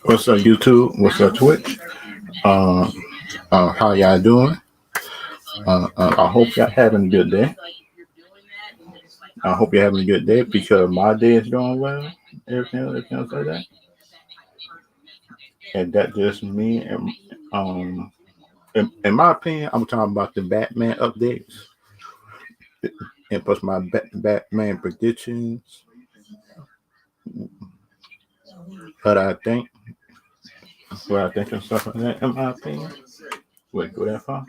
What's up, YouTube? What's up, Twitch? Uh, how y'all doing? I hope y'all having a good day. I hope you're having a good day because my day is going well. Everything else like that. And that just me. And, in my opinion, I'm talking about the Batman updates and plus my Batman predictions. What I think, what I think and stuff like that. In my opinion, wait, go that far?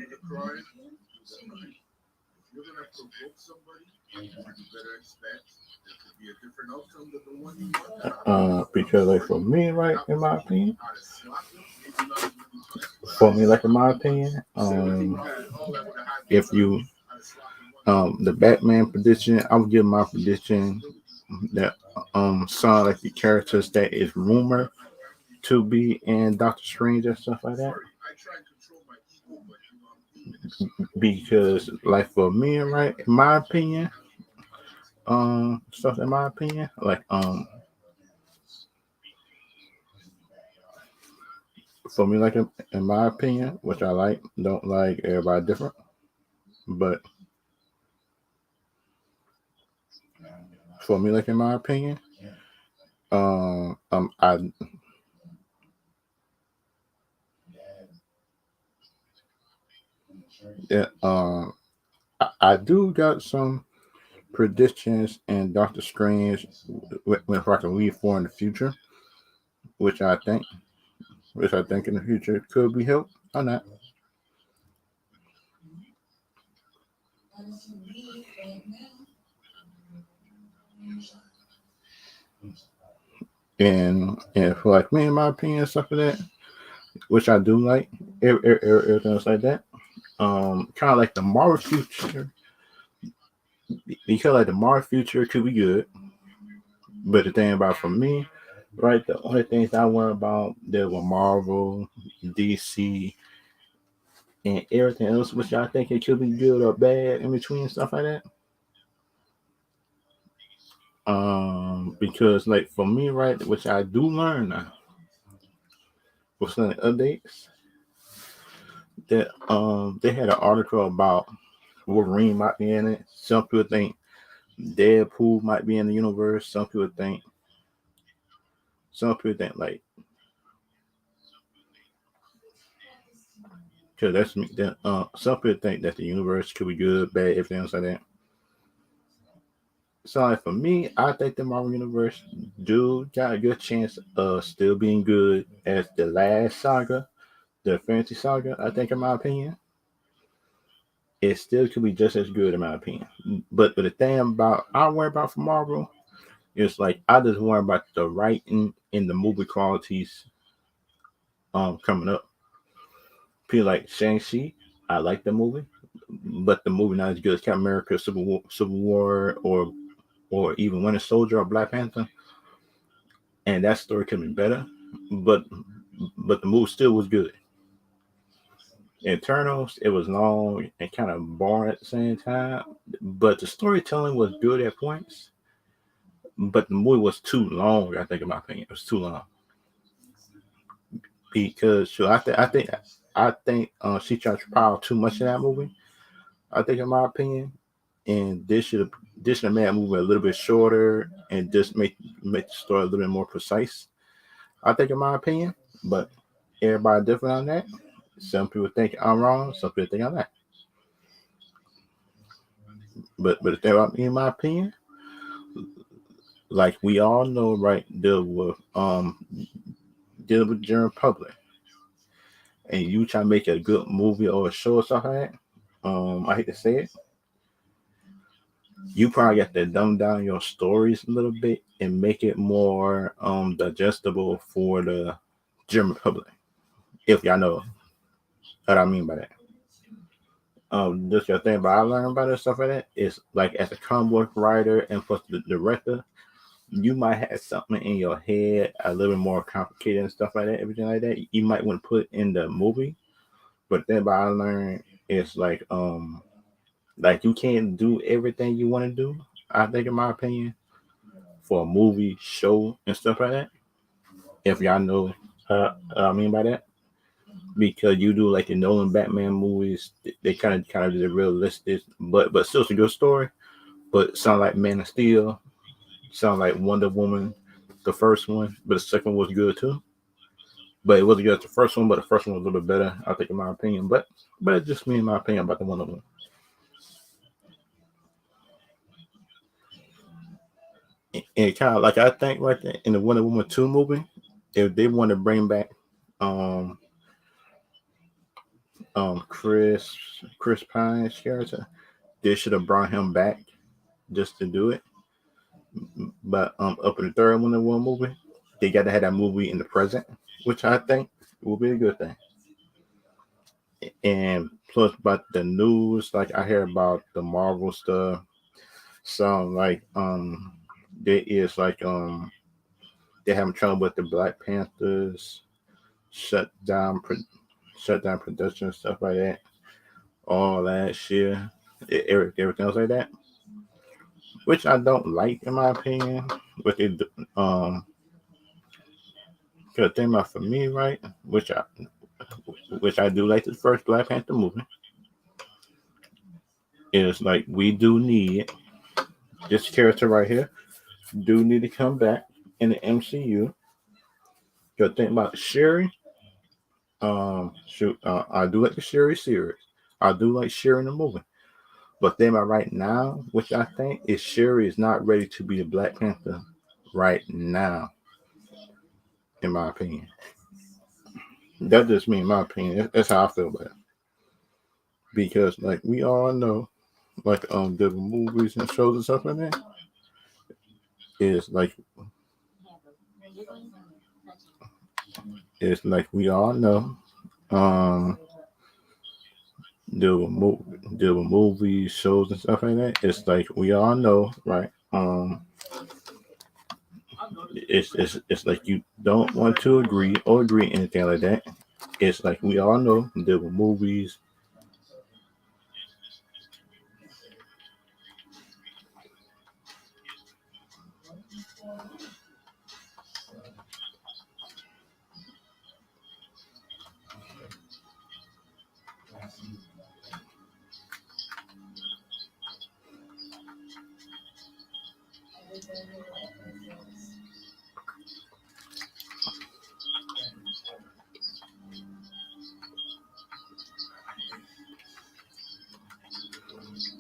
Because like for me, right, in my opinion, in my opinion, if you the Batman prediction, I would give my prediction that some like the characters that is rumored to be in Doctor Strange and stuff like that. Because like for me, right, in my opinion, stuff in my opinion, like for me, like in my opinion, which I like, don't like everybody different, but for me, like in my opinion, I yeah, I do got some predictions in Doctor Strange, if I can read for in the future, which I think, which I think in the future could be helped or not. And for like me, in my opinion, stuff like that, which I do like, everything else like that. Kind of like the Marvel future, because like the Marvel future could be good, but the thing about for me, right, the only things I worry about there were Marvel, DC, and everything else, which I think it could be good or bad in between stuff like that. Because like for me, right, which I do learn now with some updates, that they had an article about Wolverine might be in it. Some people think Deadpool might be in the universe. Some people think like, because that's me. That some people think that the universe could be good, bad, everything else like that. So like for me, I think the Marvel universe do got a good chance of still being good as the last saga, the Infinity Saga. I think, in my opinion, it still could be just as good, in my opinion. But the thing about I worry about for Marvel is like I just worry about the writing and the movie qualities coming up. People like Shang-Chi, I like the movie, but the movie not as good as Captain America, Civil War, or even Winter Soldier or Black Panther, and that story could be better. But but the movie still was good. Eternals, it was long and kind of boring at the same time, but the storytelling was good at points. But the movie was too long. I think, in my opinion, it was too long because sure, I think she tried to pile too much in that movie. I think, in my opinion, and this should have made that movie a little bit shorter and just make the story a little bit more precise. I think, in my opinion, but everybody different on that. Some people think I'm wrong. Some people think I'm right. But the thing about me, in my opinion, like we all know, right, deal with general public, and you try to make a good movie or a show or something like that. I hate to say it, you probably got to dumb down your stories a little bit and make it more digestible for the general public. If y'all know what I mean by that. Just your thing about I learned about it stuff like that is like as a comic book writer and plus the director, you might have something in your head a little bit more complicated and stuff like that, everything like that. You might want to put in the movie, but then by I learned it's like you can't do everything you want to do. I think, in my opinion, for a movie, show, and stuff like that. If y'all know, I mean by that, because you do like the Nolan Batman movies, they kind of did a realistic, but still it's a good story. But sound like Man of Steel, sound like Wonder Woman, the first one, but the second one was good too. But it wasn't good as the first one, but the first one was a little bit better, I think, in my opinion. But it's just me in my opinion about the Wonder Woman. And kind of like I think like in the Wonder Woman 2 movie, if they want to bring back um Chris Pine's character, they should have brought him back just to do it. But up in the third Wonder Woman movie, they got to have that movie in the present, which I think will be a good thing. And plus, about the news, like I hear about the Marvel stuff. So like there is like they're having trouble with the Black Panthers shut down shut down production and stuff like that. All last year, everything else like that, which I don't like in my opinion. But they cause thing about for me, right, which I do like the first Black Panther movie, is like we do need this character right here do need to come back in the MCU. Cause think about Sherry. Shoot, I do like the Sherry series. I do like Sherry in the movie. But then right now, which I think is Sherry is not ready to be the Black Panther right now, in my opinion. That's just me, in my opinion. That's how I feel about it. Because like we all know, like the movies and shows and stuff like that is like we all know. Um, deal with movies, shows and stuff like that. It's like we all know, right? It's like you don't want to agree or agree anything like that. It's like we all know deal with movies.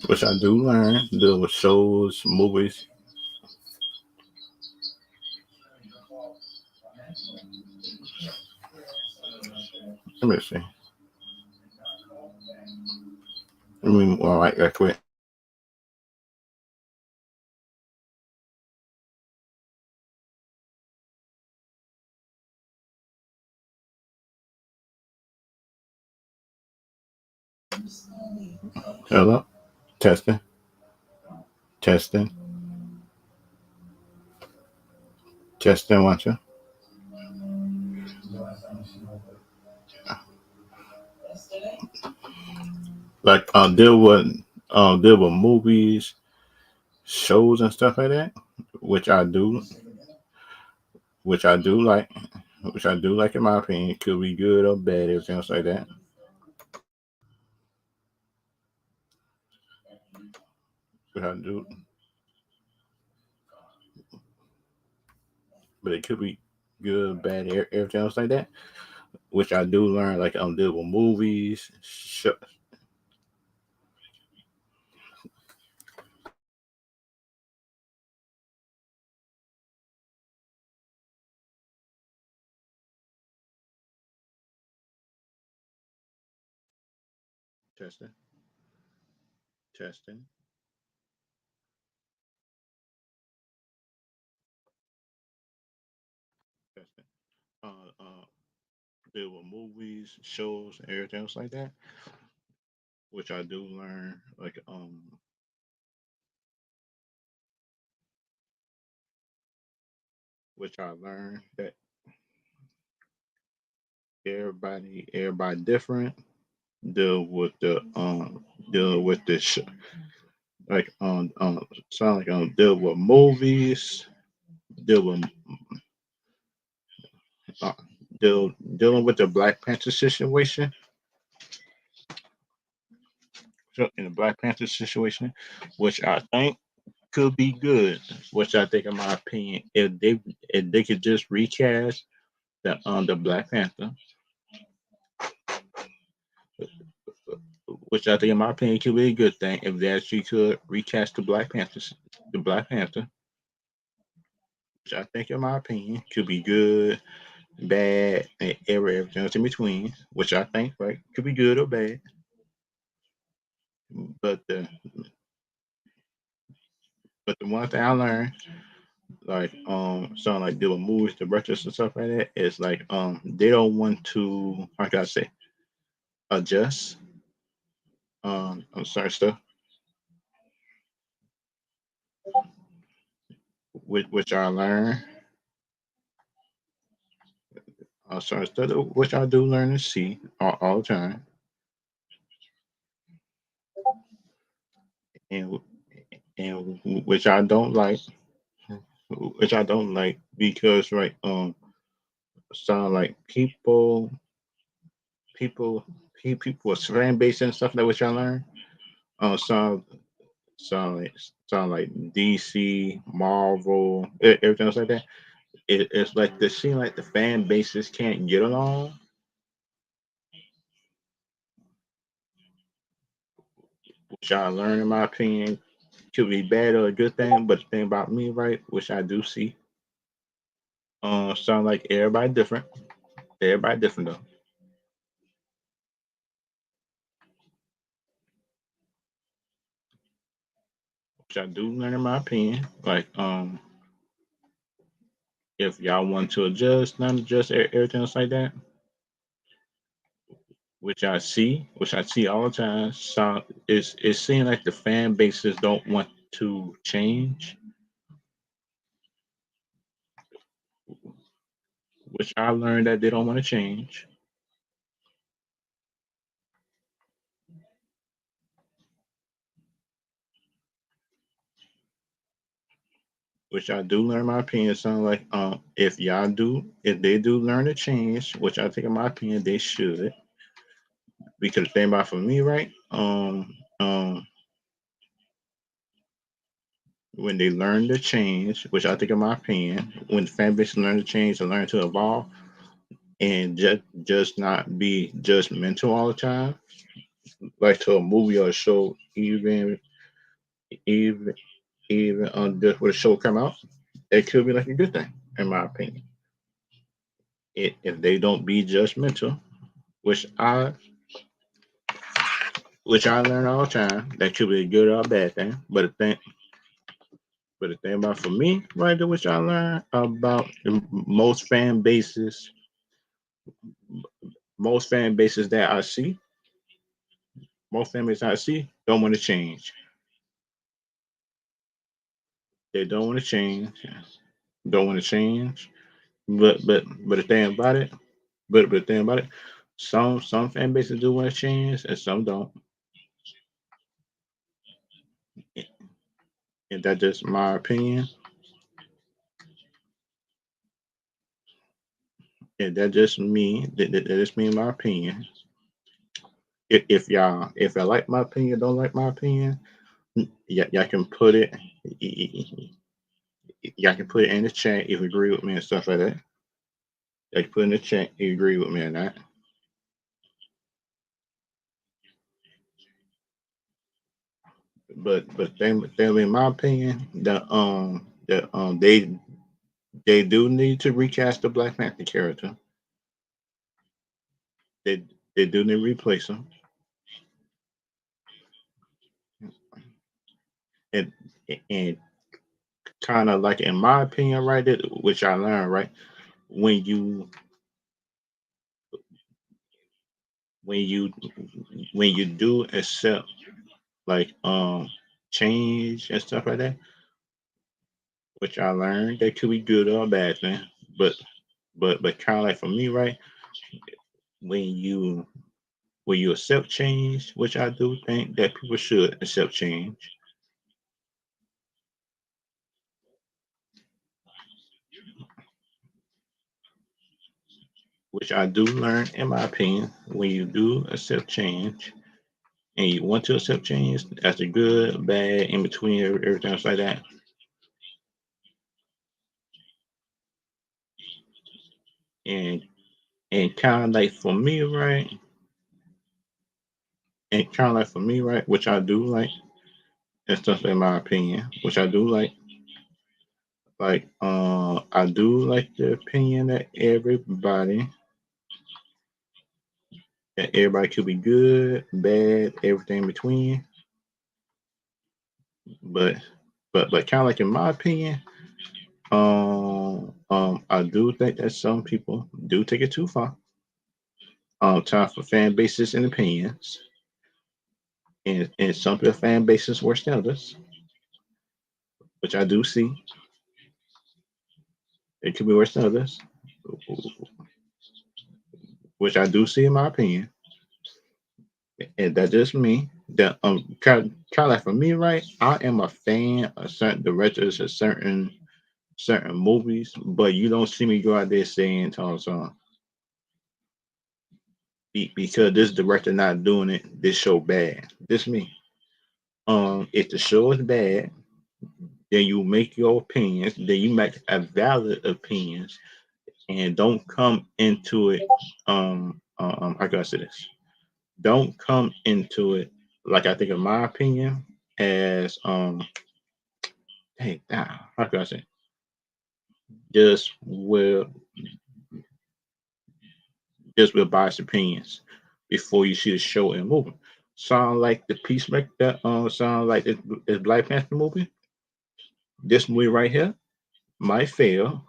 Which I do learn, deal with shows, movies. Let me see. I mean, all right, right quick. Hello, testing, testing, testing. Want you? Like deal with movies, shows and stuff like that, which I do, which I do like, which I do like in my opinion. Could be good or bad, everything else like that. But I do, but it could be good, bad, everything else like that. Which I do learn, like deal with movies, testing, testing, testing. Uh, deal with movies, shows, and everything else like that. Which I do learn, like which I learned that everybody different. Deal with the deal with the like sound like deal with movies. deal with uh, dealing with the Black Panther situation. So in the Black Panther situation, which I think could be good, which I think, in my opinion, if they could just recast the Black Panther, which I think, in my opinion, could be a good thing if they actually could recast the Black Panther, which I think, in my opinion, could be good, bad, and everything else in between, which I think, right, could be good or bad. But the one thing I learned, like something like doing movies, directors and stuff like that, is like they don't want to, how can I say, adjust on certain stuff, which I learn certain stuff, which I do learn and see all the time, and which I don't like, because, right, sound like people people with fan base and stuff like, which I learn sound sound like sound like DC, Marvel, everything else like that. It's like the seem like the fan bases can't get along, which I learn, in my opinion, could be bad or a good thing. But the thing about me, right, which I do see, sound like everybody different. Everybody different though, which I do learn, in my opinion. Like if y'all want to adjust, not adjust, everything else like that, which I see all the time. So it seems like the fan bases don't want to change, which I learned that they don't want to change, which I do learn, my opinion. Sound like if they do learn to change, which I think, in my opinion, they should, because the thing about, for me, right, when they learn to change, which I think, in my opinion, when the fan base learn to change and learn to evolve, and just not be judgmental all the time, like to a movie or a show, even even on just when a show come out, it could be like a good thing, in my opinion. If they don't be judgmental, which I which I learn all the time, that could be a good or a bad thing. But the thing about, for me, right, which I learned about most fan bases, most fan bases that I see, most fan bases I see don't want to change. They don't want to change. Don't want to change. But the thing about it, but the thing about it, some fan bases do want to change and some don't. And that's just my opinion. And that's just me. That is me, in my opinion. If y'all like my opinion, don't like my opinion, y'all can put it. Y'all can put it in the chat if you agree with me and stuff like that. Y'all can put in the chat if you agree with me or not. But then, in my opinion, they do need to recast the Black Panther character. They they do need to replace him. And and kind of like, in my opinion, right, which I learned, right, when you when you when you do accept, like, change and stuff like that, which I learned that could be good or a bad thing. But but kind of like, for me, right, when you when you accept change, which I do think that people should accept change, which I do learn, in my opinion, when you do accept change and you want to accept change, that's a good, bad, in between, everything else like that. And kind of like for me, right? And kind of like for me, right? Which I do like, and stuff in my opinion, which I do like. I do like the opinion that everybody could be good, bad, everything in between. But kind of like in my opinion, I do think that some people do take it too far. Time for fan bases and opinions, and some people fan bases worse than others, which I do see. It could be worse than others, which I do see in my opinion. And that's just me. That kind of like for me, right? I am a fan of certain directors of certain movies, but you don't see me go out there saying because this director not doing it, this show bad. This me. If the show is bad, then you make your opinions, then you make a valid opinions, and don't come into it. I gotta say this. Don't come into it like I think, in my opinion, as hey, how can I say? Just will just with biased opinions before you see the show and movie. Sound like the Peacemaker. Sound like this Black Panther movie. This movie right here might fail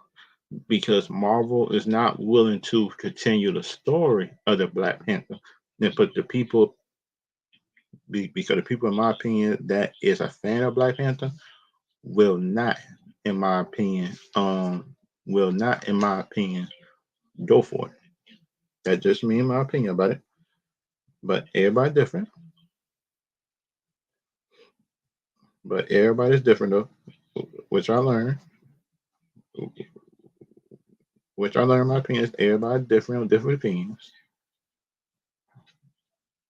because Marvel is not willing to continue the story of the Black Panther. Then put the people because the people, in my opinion, that is a fan of Black Panther will not, in my opinion, will not, in my opinion, go for it. That's just me, in my opinion about it. But everybody different. But everybody's different though, which I learned. Which I learned, my opinion is everybody different with different opinions.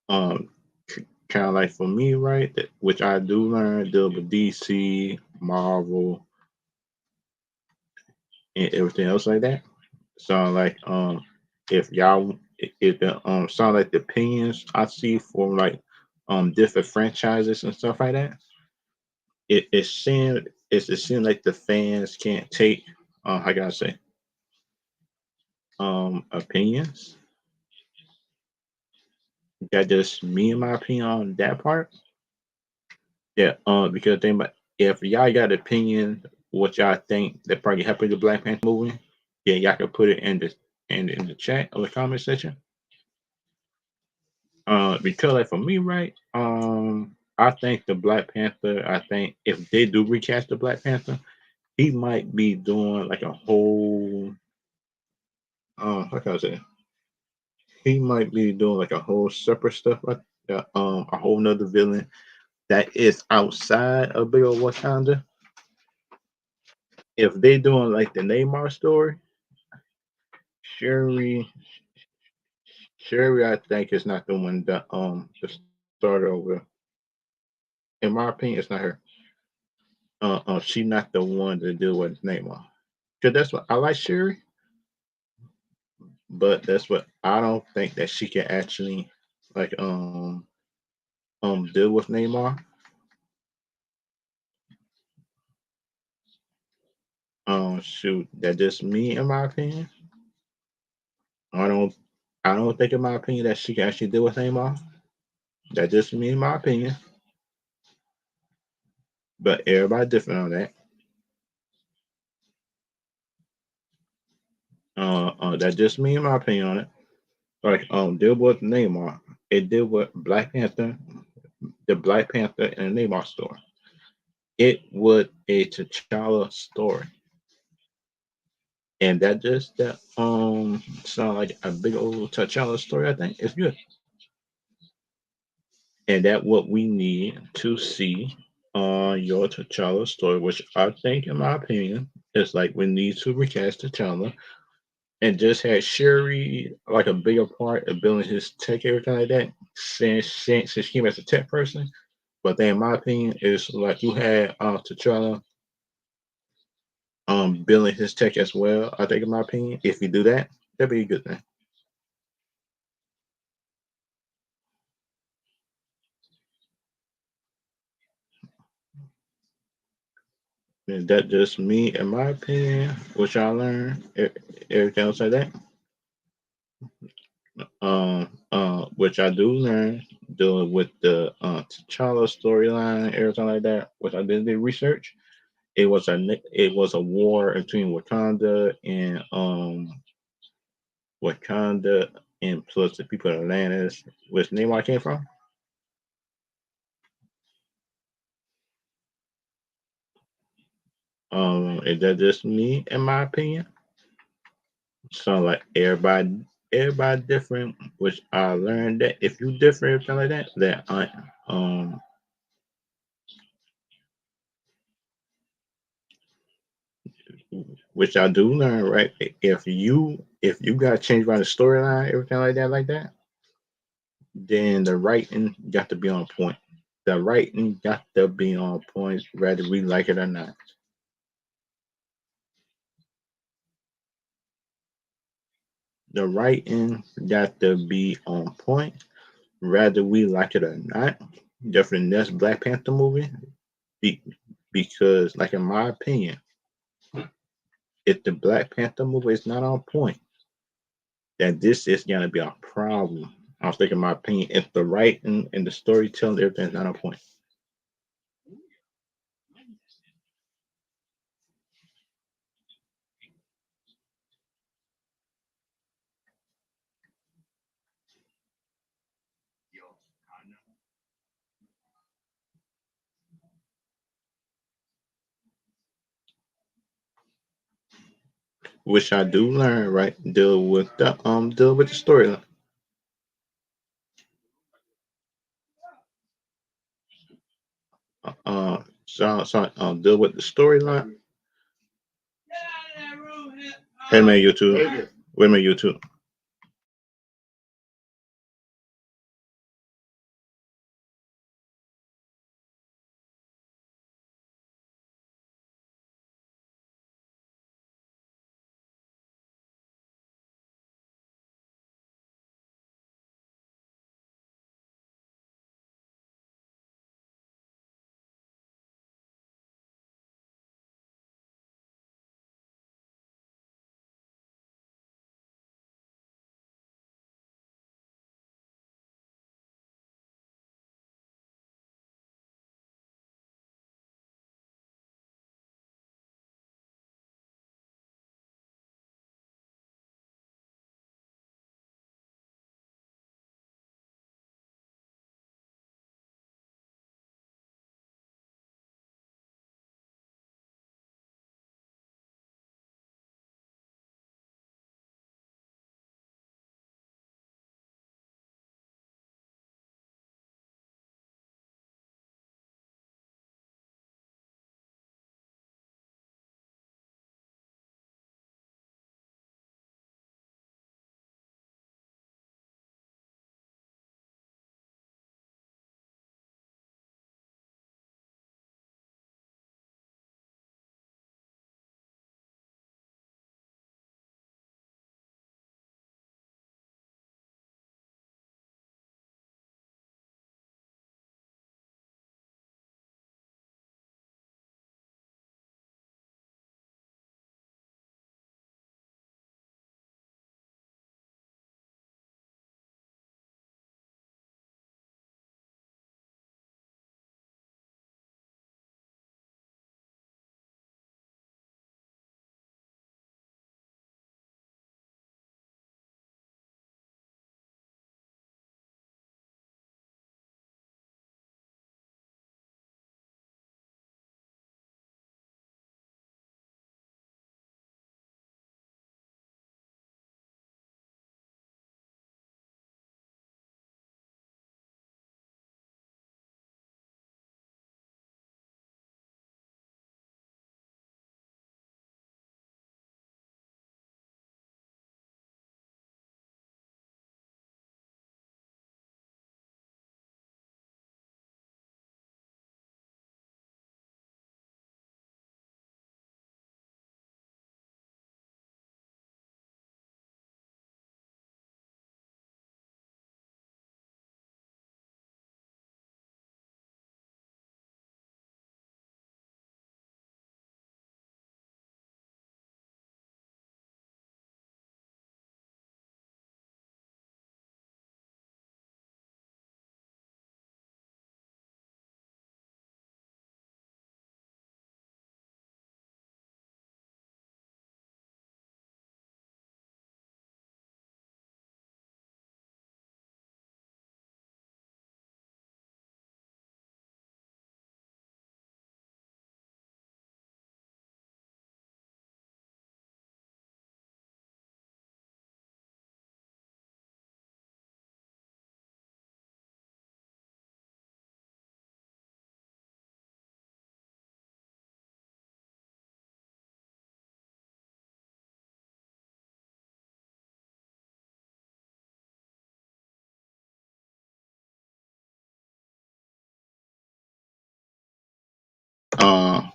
Um, Kind of like for me, right? Which I do learn deal with DC, Marvel, and everything else like that. Sound like if y'all if the sound like the opinions I see for like different franchises and stuff like that, it seems like the fans can't take how can I say opinions. That just me, in my opinion, on that part. Yeah, because think about, if y'all got an opinion what y'all think that probably happened to the Black Panther movie, yeah, y'all can put it in the chat or the comment section. Because like for me, right, I think the Black Panther. I think if they do recast the Black Panther, he might be doing like a whole. How can I say? He might be doing like a whole separate stuff, like a whole nother villain that is outside of Big Old Wakanda. If they doing like the Neymar story, Sherry, Sherry, I think is not the one that the starter over. In my opinion, it's not her. She not the one to deal with Neymar. Cause that's what I like Sherry, but that's what I don't think that she can actually like deal with Neymar. Shoot, that just me, in my opinion. I don't I don't think, in my opinion, that she can actually deal with Neymar. That's just me, in my opinion. But everybody different on that. That's just me, in my opinion on it. Like deal with Neymar. It deal with Black Panther, the Black Panther and the Neymar story. It was a T'Challa story. And that sound like a big old T'Challa story, I think. It's good. And that what we need to see on your T'Challa story, which I think, in my opinion, is like we need to recast T'Challa and just had Sherry like a bigger part of building his tech, everything like that, since he came as a tech person. But then, in my opinion, is like you had T'Challa building his tech as well. I think, in my opinion, if you do that, that'd be a good thing. And that just me, in my opinion, which I learned. Everything else like that, which I do learn dealing with the T'Challa storyline, everything like that, which I did the research. It was a war between Wakanda and plus the people of Atlantis, which name I came from. Is that just me, in my opinion? So like everybody different, which I learned that if you different, everything like that, which I do learn, right? If you got to change around the storyline, everything like that, then the writing got to be on point. The writing got to be on point, whether we like it or not. The writing got to be on point, whether we like it or not. Just the next Black Panther movie, be, because, like in my opinion, if the Black Panther movie is not on point, then this is gonna be a problem. I was thinking, my opinion, if the writing and the storytelling, everything's not on point. Which I do learn, right? Deal with the storyline. Deal with the storyline. Wait a minute, YouTube. Wait a minute, YouTube.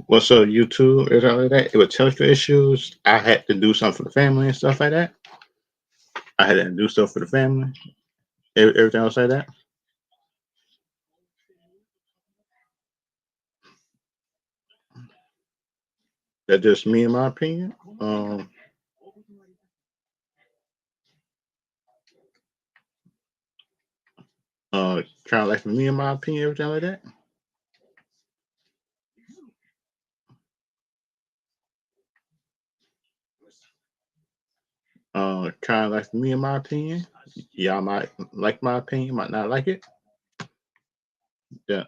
Well, so YouTube and all of that, it was technical issues. I had to do something for the family and stuff like that. I had to do stuff for the family. Everything else like that. That's just me, in my opinion. Kind of like for me, in my opinion, everything like that. Kind of like for me, in my opinion. Y'all might like my opinion, might not like it. Yeah.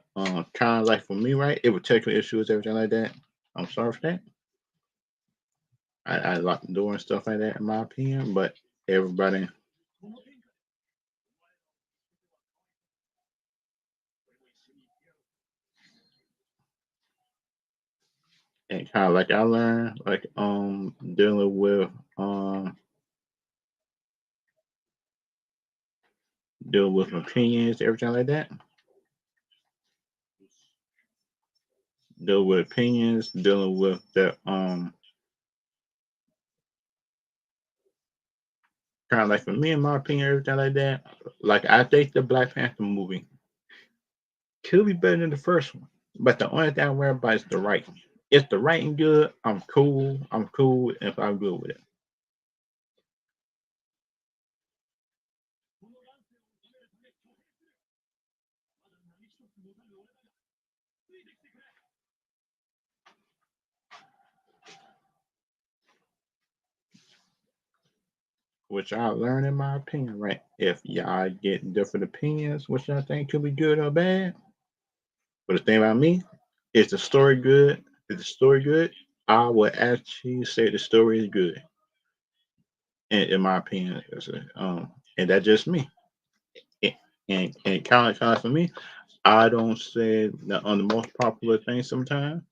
Kind of like for me, right? It was technical issues, everything like that. I'm sorry for that. I locked the door and stuff like that, in my opinion. But everybody, and kind of like I learned, like dealing with um dealing with opinions, everything like that. Dealing with opinions, dealing with the kind of like for me, in my opinion, everything like that. Like I think the Black Panther movie could be better than the first one, but the only thing I worry about is the writing. If the writing good, I'm cool. I'm cool if I'm good with it. Which I learned, in my opinion, right? If y'all get different opinions, which I think could be good or bad. But the thing about me, is the story good? Is the story good? I would actually say the story is good, in my opinion. And that's just me. And kind of for me, I don't say that on the most popular thing sometimes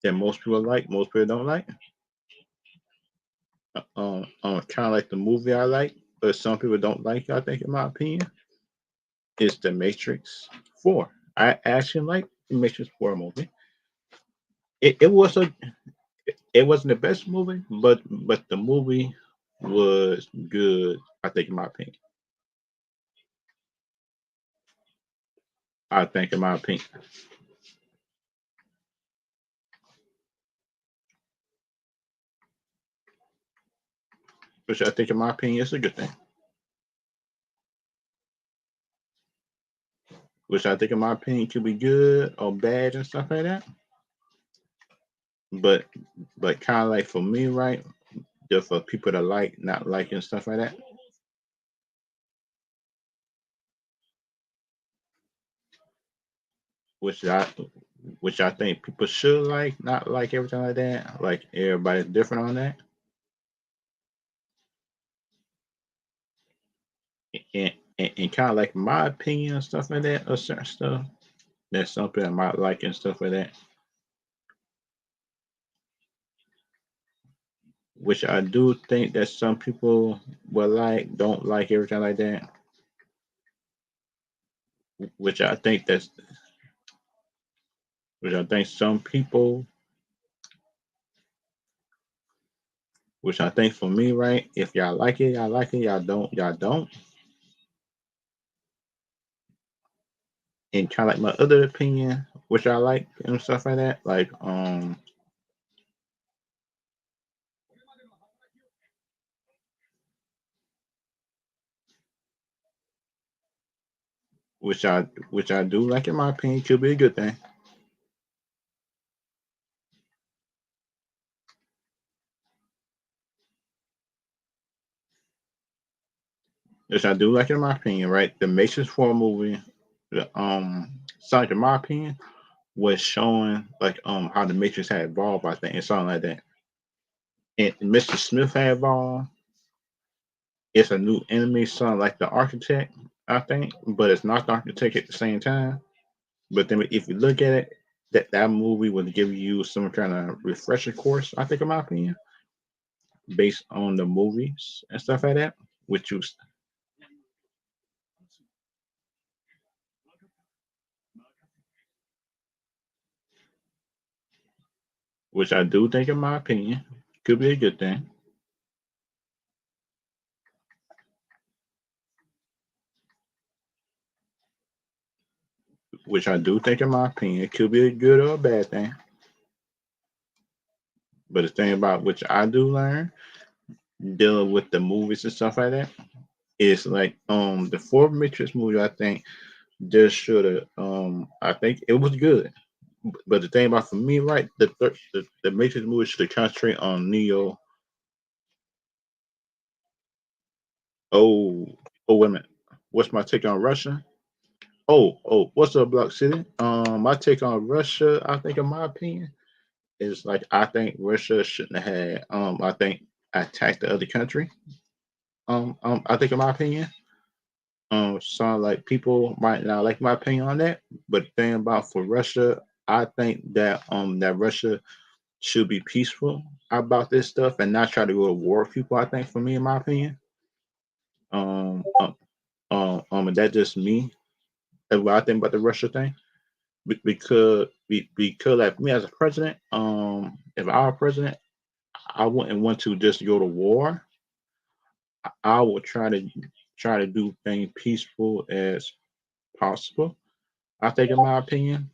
that most people like, most people don't like. Kind of like the movie I like, but some people don't like. I think, in my opinion, is the Matrix Four. I actually like the Matrix Four movie. It was a it wasn't the best movie, but the movie was good. I think, in my opinion. I think, in my opinion, which I think, in my opinion, is a good thing. Which I think, in my opinion, could be good or bad and stuff like that. But kind of like for me, right? Just for people to like, not like, and stuff like that. Which I which I think people should like, not like, everything like that. Like everybody's different on that. And kind of like my opinion and stuff like that, or certain stuff. That's something I might like and stuff like that. Which I do think that some people will like, don't like, everything like that. Which I think that's which I think some people, which I think for me, right? If y'all like it, y'all like it. Y'all don't. And kind of like my other opinion, which I like and stuff like that. Like which I do like, in my opinion, could be a good thing. Which I do like, in my opinion, right? The Matrix Four movie, the Sonic, in my opinion, was showing like how the Matrix had evolved, I think, and something like that. And Mr. Smith had evolved. It's a new enemy, something like the Architect, I think, but it's not the Architect at the same time. But then if you look at it, that movie would give you some kind of refresher course, I think, in my opinion, based on the movies and stuff like that. Which was which I do think, in my opinion, could be a good thing. Which I do think, in my opinion, could be a good or a bad thing. But the thing about which I do learn dealing with the movies and stuff like that is like the fourth Matrix movie. I think just should have I think it was good. But the thing about for me, right, the Matrix movie should concentrate on Neo. Oh, oh, wait a minute. What's my take on Russia? What's up, Block City? My take on Russia, I think, in my opinion, is like I think Russia shouldn't have had. I think attacked the other country. I think, in my opinion, some like people might not like my opinion on that, but the thing about for Russia, I think that Russia should be peaceful about this stuff and not try to go to war with people. I think, for me, in my opinion, um, um, and that's just me. That's what I think about the Russia thing. Because like me as a president, if I were president, I wouldn't want to just go to war. I would try to do things peaceful as possible. I think, in my opinion,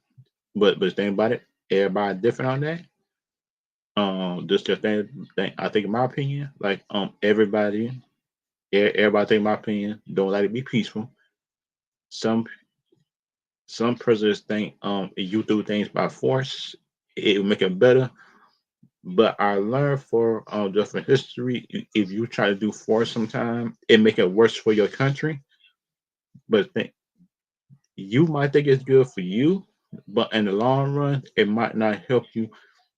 but think about it, everybody different on that. Just the thing I think, in my opinion, like everybody think, in my opinion, don't like to be peaceful. Some some presidents think if you do things by force, it will make it better. But I learned for just from history, if you try to do force sometime, it make it worse for your country. But you might think it's good for you, but in the long run, it might not help you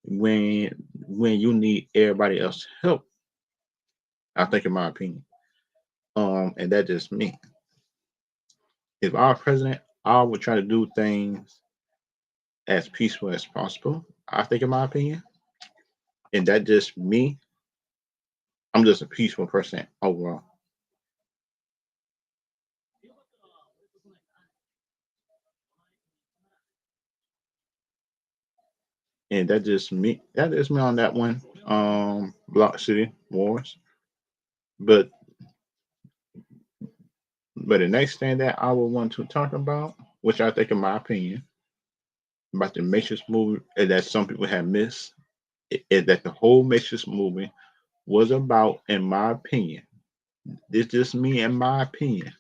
when you need everybody else help. I think, in my opinion, and that's just me. If I were president, I would try to do things as peaceful as possible. I think, in my opinion, and that just me. I'm just a peaceful person overall, and that just me. That is me on that one. Block City Wars, but the next thing that I would want to talk about, which I think, in my opinion, about the Matrix movie, and that some people have missed, is that the whole Matrix movie was about, in my opinion, this just me in my opinion,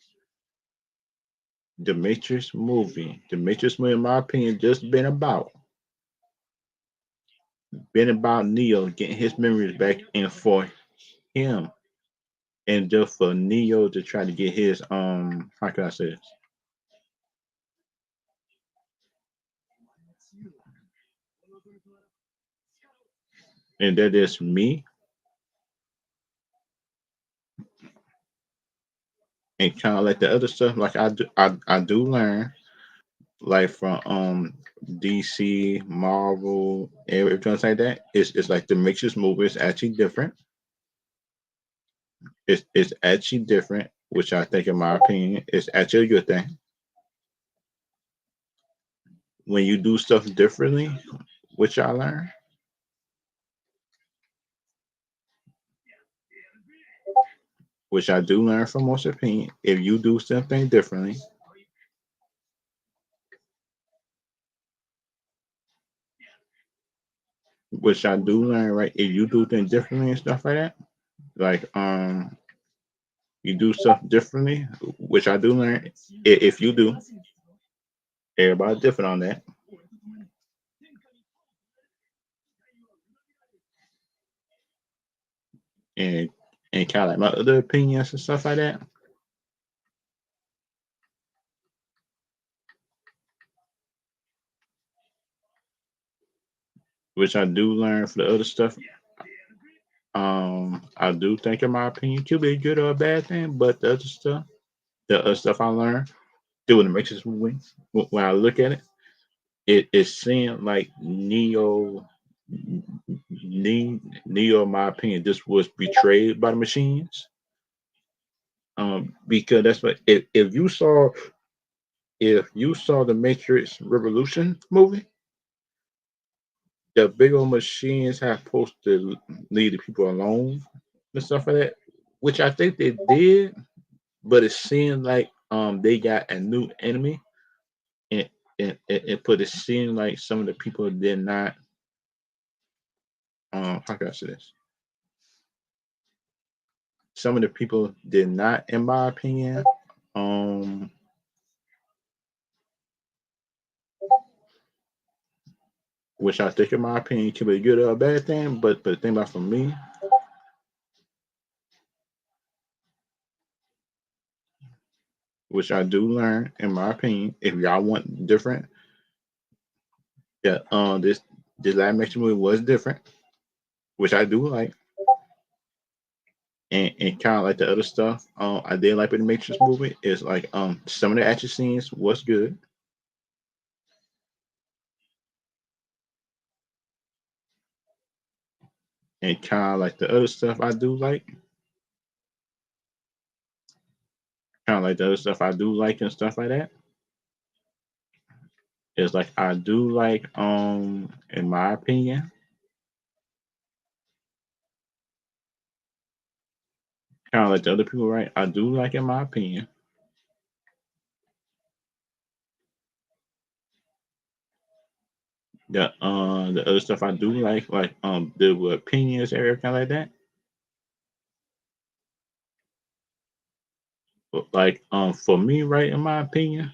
the Matrix movie, in my opinion, just been about Neo getting his memories back, and for him, and just for Neo to try to get his how can I say this? And that is me, and kind of like the other stuff, like I do learn like from DC, Marvel, everything like that. It's like the Matrix movie is actually different. It's actually different, which I think, in my opinion, is actually a good thing. When you do stuff differently, which I learn, which I do learn from most opinion, if you do something differently, which I do learn, right? If you do things differently and stuff like that, like you do stuff differently, which I do learn. If you do, everybody different on that, and kind of like my other opinions and stuff like that, which I do learn for the other stuff. I do think, in my opinion, could be a good or a bad thing, but the other stuff I learned doing the Matrix movie, when I look at it, it seemed like Neo, in my opinion, just was betrayed by the machines. Because that's what if you saw the Matrix Revolution movie, the big old machines have supposed to leave the people alone and stuff like that, which I think they did, but it seemed like they got a new enemy, and but it seemed like some of the people did not how can I say this? Some of the people did not, in my opinion, um which I think in my opinion could be a good or a bad thing, but the thing about for me, which I do learn in my opinion, if y'all want different, yeah, this live action movie was different, which I do like, and kind of like the other stuff. I did like with the Matrix movie is like some of the action scenes was good, and kind of like the other stuff I do like, kind of like the other stuff I do like and stuff like that. It's like I do like in my opinion, kind of like the other people, right? I do like in my opinion the other stuff I do like the opinions and everything like that. But like for me, right, in my opinion,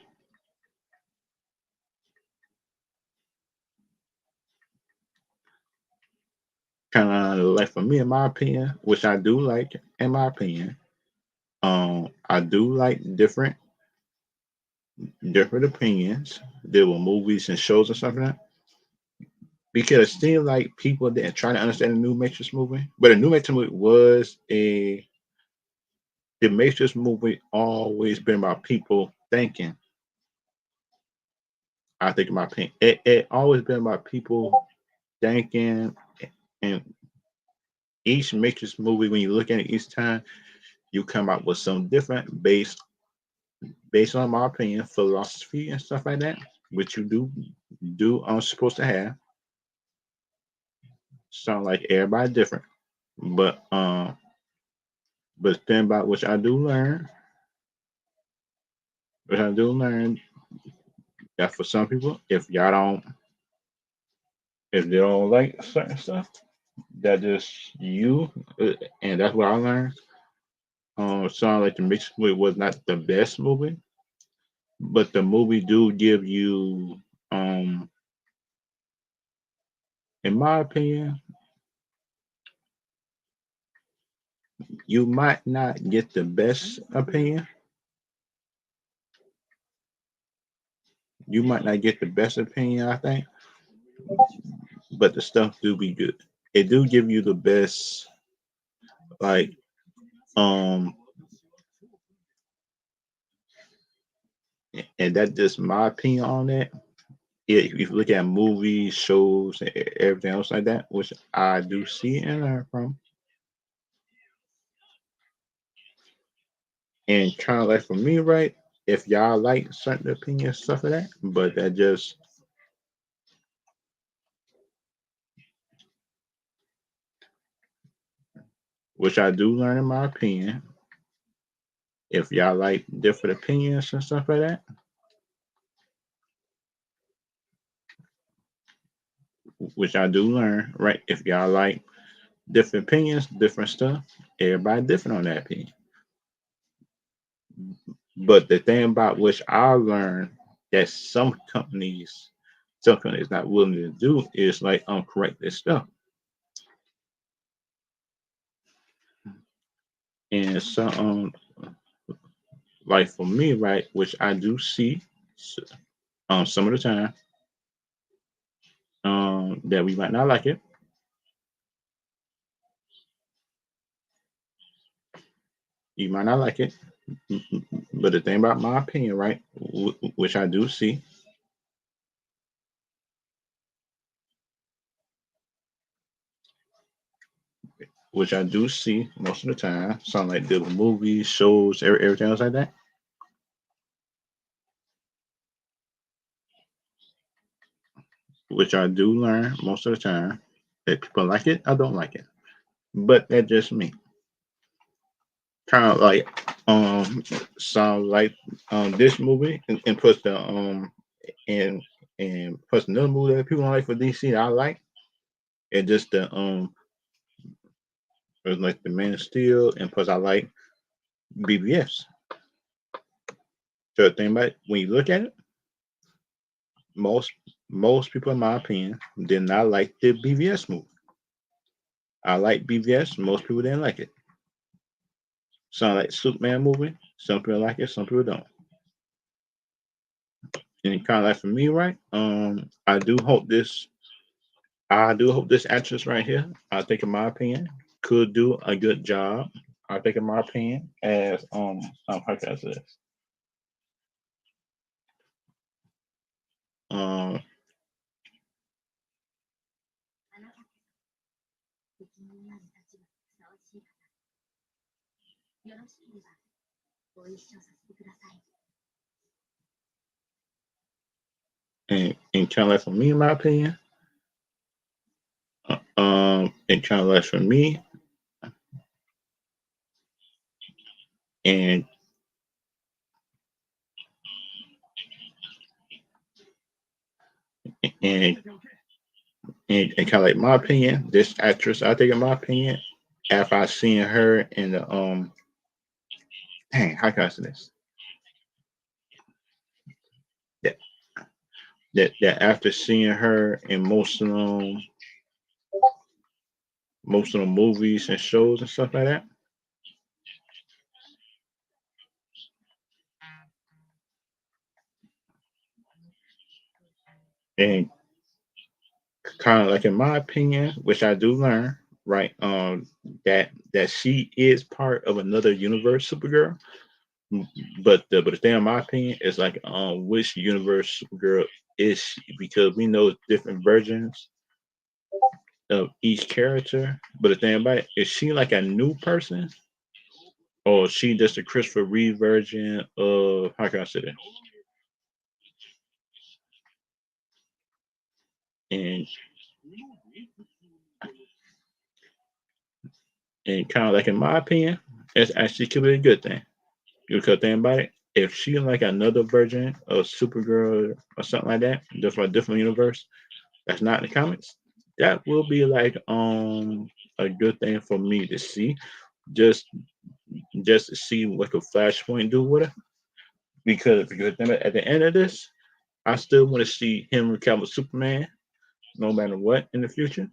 kind of like for me in my opinion, which I do like in my opinion, I do like different opinions. There were movies and shows and stuff like that. Because it seemed like people didn't try to understand the new Matrix movie. But the new Matrix movie was a the Matrix movie always been about people thinking. I think in my opinion. It always been about people thinking, and each Matrix movie when you look at it each time, you come out with some different based on my opinion, philosophy and stuff like that, which you do supposed to have. Sound like everybody different. But the thing about which I do learn that for some people, if they don't like certain stuff, that just you, and that's what I learned. Sound like the mixed movie was not the best movie, but the movie do give you, um, in my opinion, you might not get the best opinion. You might not get the best opinion, I think, but the stuff do be good. It do give you the best, like, um, and that's just my opinion on that. Yeah, if you look at movies, shows, and everything else like that, which I do see and learn from, and kind of like for me, right? If y'all like certain opinions, stuff like that, but that just, which I do learn in my opinion, if y'all like different opinions and stuff like that, which I do learn, right? If y'all like different opinions, different stuff, everybody different on that opinion. But the thing about which I learned that some companies not willing to do is like correct this stuff. And so like for me, right, which I do see some of the time, that we might not like it. You might not like it. But the thing about my opinion, right, which I do see, which I do see most of the time, something like the movies, shows, everything else like that, which I do learn most of the time that people like it, I don't like it. But that's just me. Kind of like sound like this movie and plus the and plus another movie that people don't like for DC that I like. And just the it was like the Man of Steel, and plus I like BBS. So the thing about it, when you look at it, most most people, in my opinion, did not like the BVS movie. I like BVS. Most people didn't like it. Sound like Superman movie. Some people like it. Some people don't. And kind of like for me, right? I do hope this. I do hope this actress right here. I think, in my opinion, could do a good job. I think, in my opinion, as how can I say this? Um, and kind of like for me, in my opinion, and kind of like for me, and and and kind of like my opinion, this actress, I think, in my opinion, after I seen her in the dang, how can I say this? That that after seeing her in most of the movies and shows and stuff like that, and kind of like in my opinion, which I do learn, right, that she is part of another universe, Supergirl. Mm, but the thing, in my opinion, is like which universe Supergirl is she? Because we know different versions of each character. But the thing about it, is she like a new person, or is she just a Christopher Reeve version of, how can I say that? And kind of like, in my opinion, it's actually could be a good thing. Because think about it, if she like another version of Supergirl or something like that, just from a different universe that's not in the comics, that will be like a good thing for me to see. Just just to see what could Flashpoint do with her. Because at the end of this, I still want to see Henry Cavill Superman, no matter what, in the future.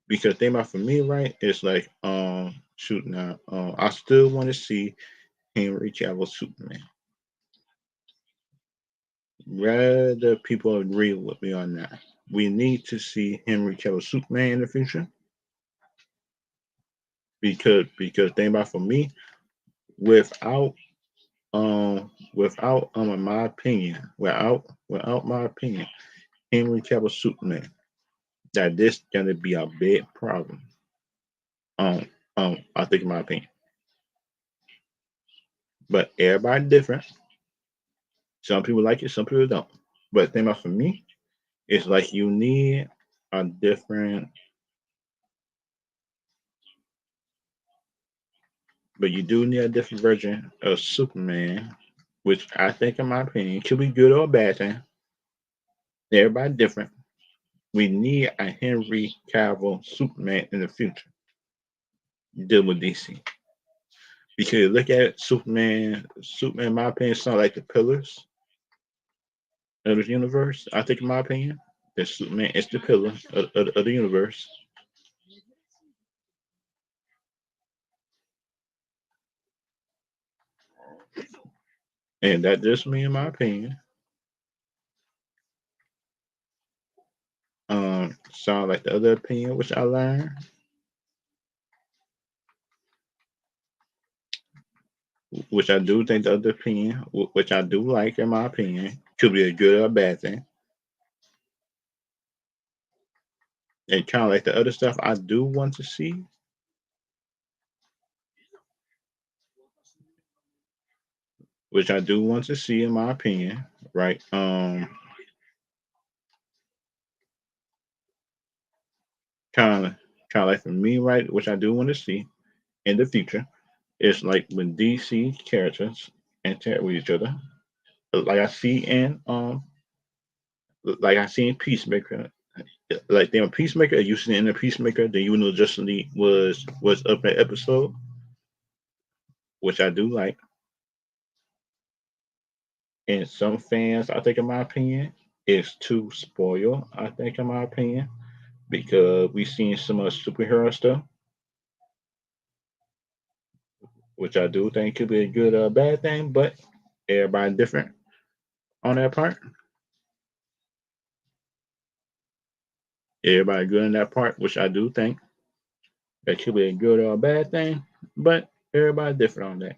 Because think about, for me, right, it's like shoot now, I still want to see Henry Cavill Superman. Rather people agree with me on that. We need to see Henry Cavill Superman in the future, because think about, for me, without in my opinion, without my opinion, Henry Cavill Superman, that this gonna be a big problem. I think, in my opinion, but everybody different. Some people like it, some people don't. But think about, for me, it's like you need a different, but you do need a different version of Superman, which I think, in my opinion, could be good or a bad thing. Everybody different. We need a Henry Cavill Superman in the future deal with DC. Because look at it, Superman, in my opinion, sound like the pillars of the universe. I think, in my opinion, that Superman is the pillar of the universe. And that just me, in my opinion. Sound like the other opinion, which I learned, which I do think the other opinion, which I do like, in my opinion, could be a good or a bad thing. And kind of like the other stuff I do want to see, which I do want to see, in my opinion. right? Kind of, kind of like for me, right, which I do want to see in the future. It's like when DC characters interact with each other, like I see in like I see in Peacemaker. Like they were Peacemaker, you see in the Peacemaker, then you know Justice League was up that episode, which I do like. And some fans, I think, in my opinion, is too spoiled. I think, in my opinion, because we've seen so much superhero stuff, which I do think could be a good or bad thing, but everybody different on that part. Everybody good in that part, which I do think that could be a good or a bad thing, but everybody different on that.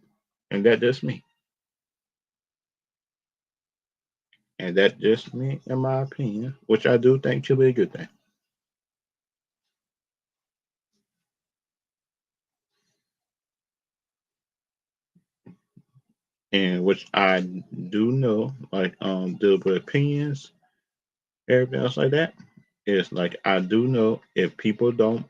And that just me. And that just me, in my opinion, which I do think could be a good thing. And which I do know, like deal with opinions, everything else like that. Is like I do know if people don't,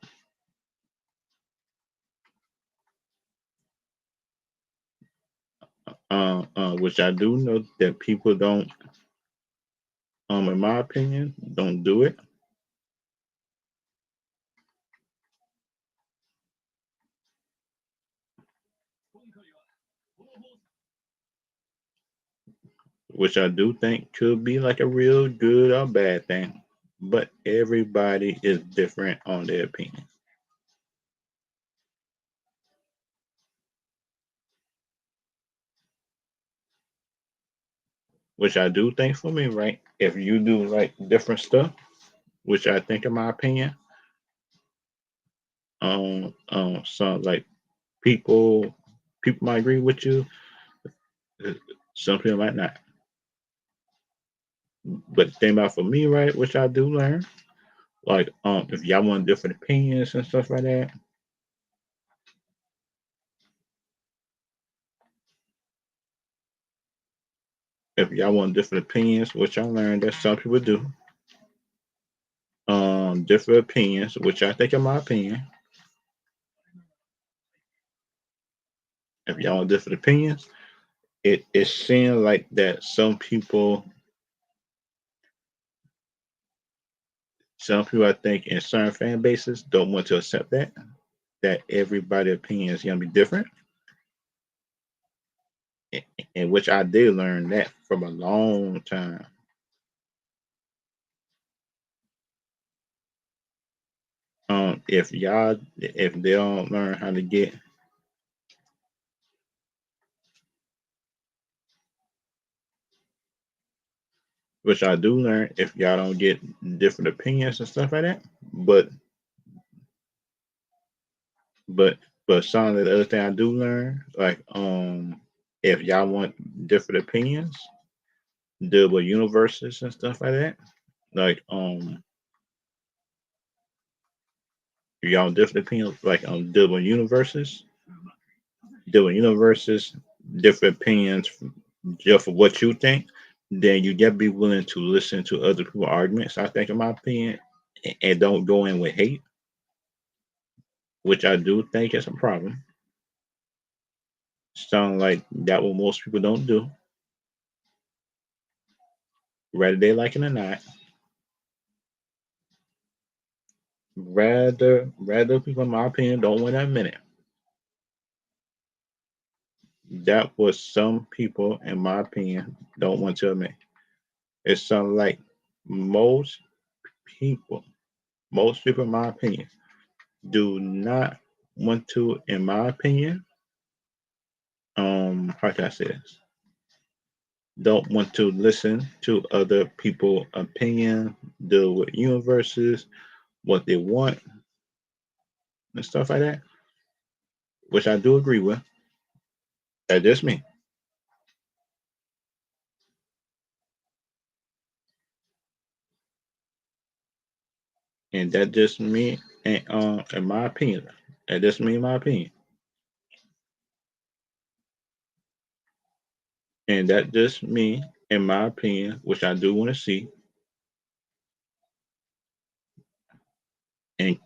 which I do know that people don't, in my opinion, don't do it. Which I do think could be like a real good or bad thing. But everybody is different on their opinion. Which I do think for me, right? If you do like different stuff, which I think, in my opinion, some like people people might agree with you, uh, some people might not. But the thing about for me, right, which I do learn, like if y'all want different opinions and stuff like that, if y'all want different opinions, which I learned that some people do, different opinions, which I think, in my opinion, if y'all want different opinions, it seems like that some people I think in certain fan bases don't want to accept that everybody opinion is gonna be different, in which I did learn that from a long time. If they don't learn how to get, which I do learn, if y'all don't get different opinions and stuff like that, but but some of the other thing I do learn, like if y'all want different opinions, deal with universes and stuff like that, like if y'all want different opinions, like deal with universes, different universes, different opinions just for what you think, then you gotta be willing to listen to other people's arguments. I think, in my opinion, and don't go in with hate, which I do think is a problem. Sound like that what most people don't do, whether they like it or not. Rather people, in my opinion, don't want to admit it. That was some people, in my opinion, don't want to admit. It sounds like most people, most people, in my opinion, do not want to, in my opinion, how can I say this? Don't want to listen to other people' opinion, deal with universes, what they want, and stuff like that, which I do agree with. That's just me. And that just me, and in my opinion. That just me, in my opinion. And that just me. in my opinion, which I do want to see, and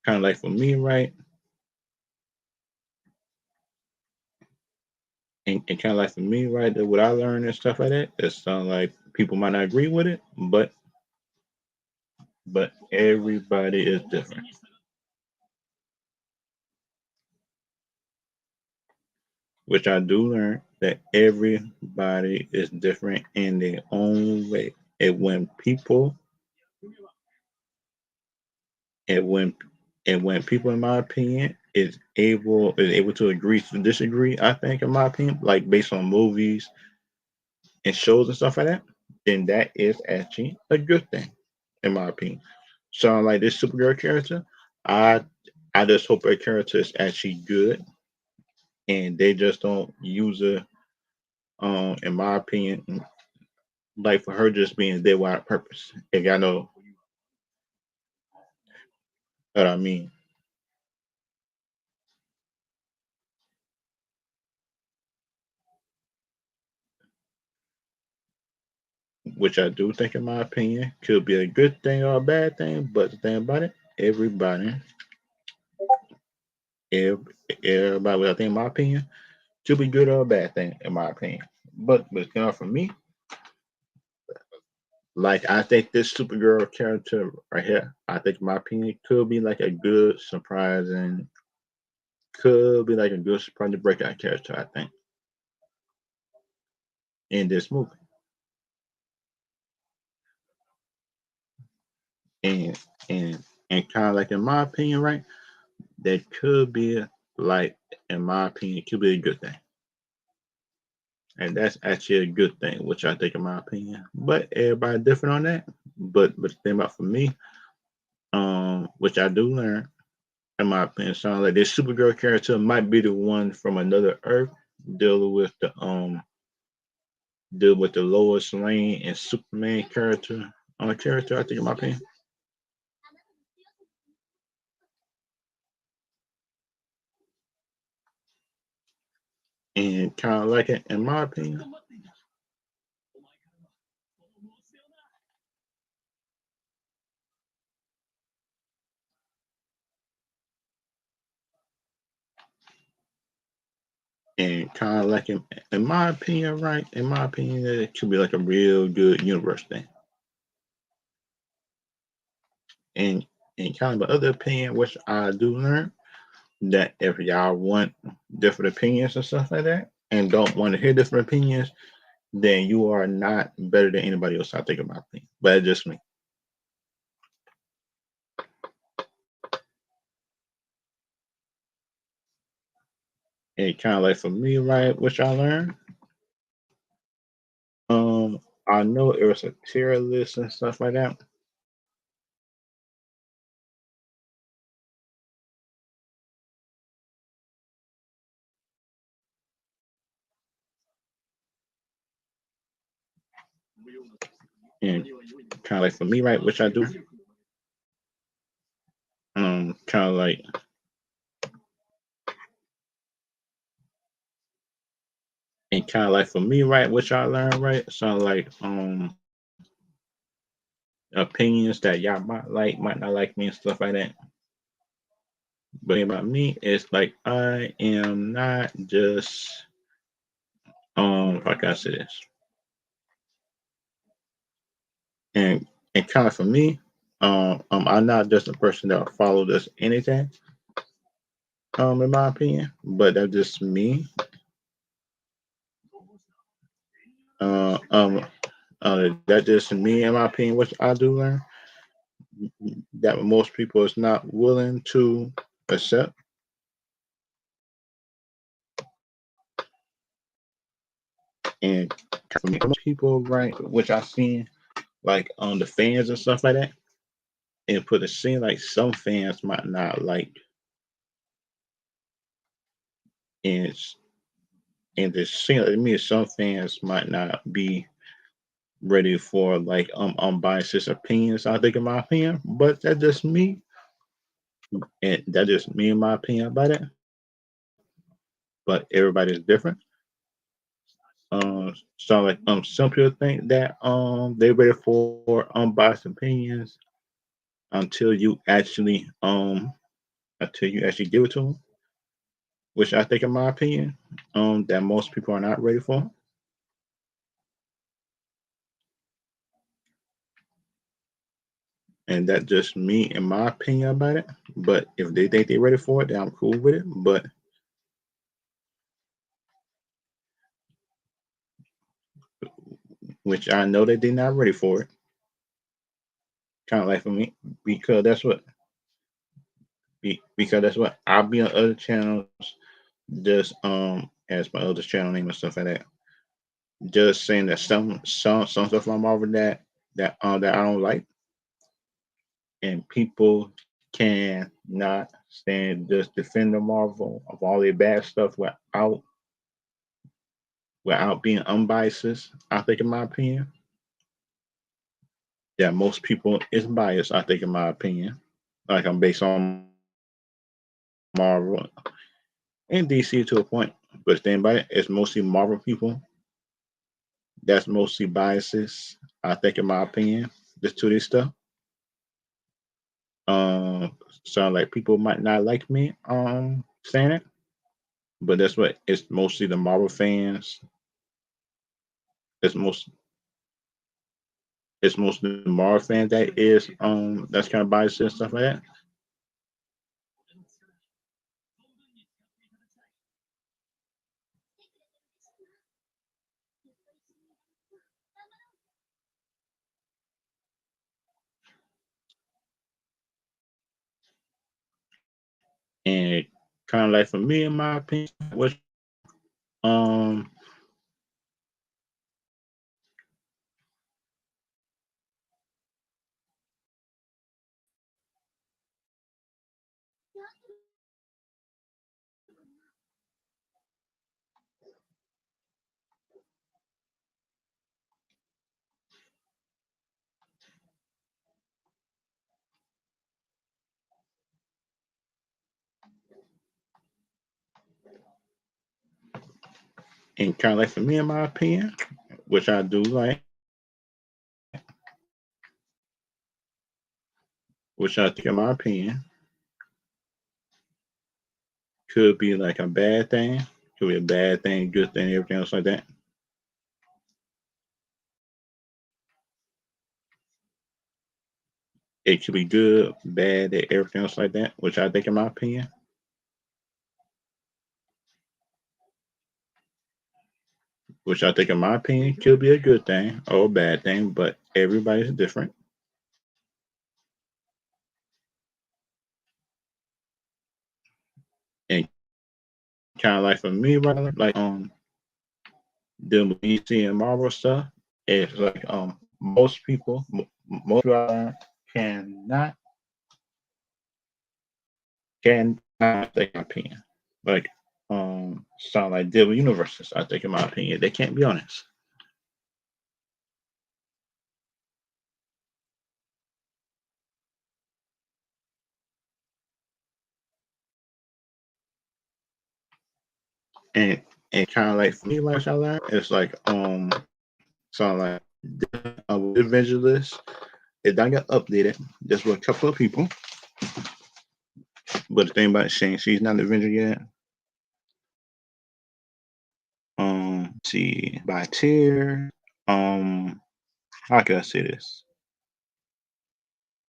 kind of like for me, right, and kind of like for me, right, that what I learned and stuff like that, it sounds like people might not agree with it, but everybody is different, which I do learn that everybody is different in their own way. And when people and when people, in my opinion, is able to agree to disagree, I think, in my opinion, like based on movies and shows and stuff like that, then that is actually a good thing, in my opinion. So like this Supergirl character, I I just hope her character is actually good and they just don't use her, in my opinion, like for her just being there without purpose. If y'all know what I mean. Which I do think, in my opinion, could be a good thing or a bad thing. But the thing about it, every, everybody, I think, in my opinion, could be good or a bad thing, in my opinion. But coming from me, like I think this Supergirl character right here, I think, in my opinion, could be like a good surprise and could be like a good surprise breakout character. I think in this movie, and and and kind of like in my opinion, right, that could be like, in my opinion, could be a good thing. And that's actually a good thing, which I think, in my opinion. But everybody different on that. But the thing about for me, which I do learn, in my opinion, sounds like this Supergirl character might be the one from another Earth dealing with the Lois Lane and Superman character on a character. I think, in my opinion, and kind of like it, in my opinion, and kind of like in my opinion, right? In my opinion, that it could be like a real good universe thing. And kind of the other opinion, which I do learn, that if y'all want different opinions and stuff like that, and don't want to hear different opinions, then you are not better than anybody else. I think, in my opinion, but it's just me. And kind of like for me, right, which I learned, I know it was a tier list and stuff like that, and kind of like for me, right, which I do, kind of like, and kind of like for me, right, which I learned, right, sound like opinions that y'all might like, might not like me and stuff like that. But about me, it's like I am not just, how can I say this? And kind of for me, I'm not just a person that will follow this anything, in my opinion, but that's just me. Uh, um, that's just me, in my opinion, which I do learn that most people is not willing to accept. And for me, most people, right, which I've seen, like on the fans and stuff like that, and put a scene like some fans might not like, and and the scene like me, some fans might not be ready for like unbiased opinions. I think, in my opinion, but that's just me, and that's just me in my opinion about it. But everybody's different, So like some people think that they're ready for unbiased opinions until you actually give it to them, which I think, in my opinion, that most people are not ready for, and that's just me in my opinion about it. But if they think they're ready for it, then I'm cool with it. But which I know that they're not ready for it, kind of like for me, because that's what because that's what I'll be on other channels, just as my other channel name and stuff like that, just saying that some stuff on Marvel that I don't like, and people can not stand just defend the Marvel of all their bad stuff without being unbiased. I think, in my opinion, that most people is biased. I think, in my opinion, like I'm based on Marvel and DC to a point, but the thing about it, it's mostly Marvel people that's mostly biases. I think, in my opinion, just to this stuff. Um, so like people might not like me saying it, but that's what it's mostly the Marvel fans. It's most it's mostly the Marvel fans that's kind of biased and stuff like that. And kind of like for me, in my opinion, which um and kind of like for me, in my opinion, which I do like, which I think, in my opinion, could be like a bad thing, could be a bad thing, good thing, everything else like that. It could be good, bad, and everything else like that, which I think, in my opinion, could be a good thing or a bad thing, but everybody's different. And kind of like for me, rather like the DC and Marvel stuff, it's like most people cannot can not take my opinion. Like sound like devil universes. I think, in my opinion, they can't be honest. And kind of like for me, like I learned, it's like sound like Evangelist. It done got updated just with a couple of people. But the thing about Shane, she's not an Avenger yet. See, by tier. How can I say this?